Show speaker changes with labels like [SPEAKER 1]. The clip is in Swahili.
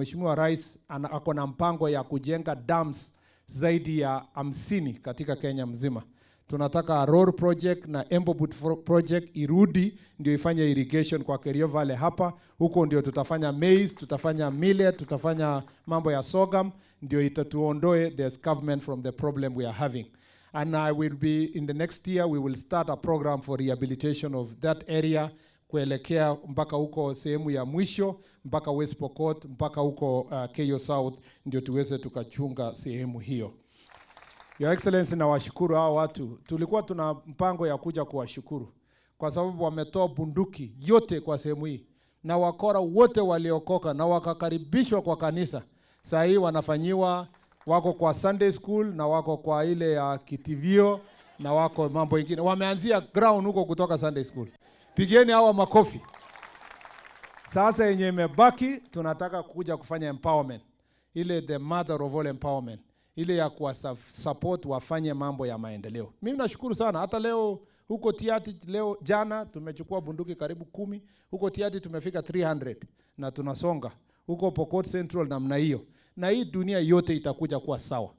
[SPEAKER 1] Mheshimiwa Rais ako na mpango ya kujenga dams zaidi ya 50 katika Kenya mzima. Tunataka road project na Embobut project irudi ndio ifanye irrigation kwa Kerio Valley hapa. Huko ndio tutafanya maize, tutafanya millet, tutafanya mambo ya sorghum, ndio itatuondoe the government from the problem we are having. And I will be, in the next year, we will start a program for rehabilitation of that area, kuelekea mpaka huko sehemu ya mwisho, mpaka West Pokot, mpaka huko Keyo South, ndio tuweze tukachunga sehemu hiyo. Your Excellency, na washukuru hao watu. Tulikuwa tuna mpango ya kuja kuwashukuru kwa sababu wametoa bunduki yote kwa sehemu hii, na wakora wote waliokoka na wakakaribishwa kwa kanisa. Saa hii wanafanyiwa, wako kwa Sunday school na wako kwa ile ya kitivio na wako mambo mengine. Wameanzia ground huko kutoka Sunday school. Pigeni hawa makofi. Sasa yenye imebaki tunataka kuja kufanya empowerment. Ile the mother of all empowerment. Ile ya kuwa support wafanye mambo ya maendeleo. Mimi nashukuru sana. Hata leo huko Tiati, leo jana tumechukua bunduki karibu 10. Huko Tiati tumefika 300 na tunasonga. Huko Pokot Central namna hiyo. Na hii dunia yote itakuja kuwa sawa.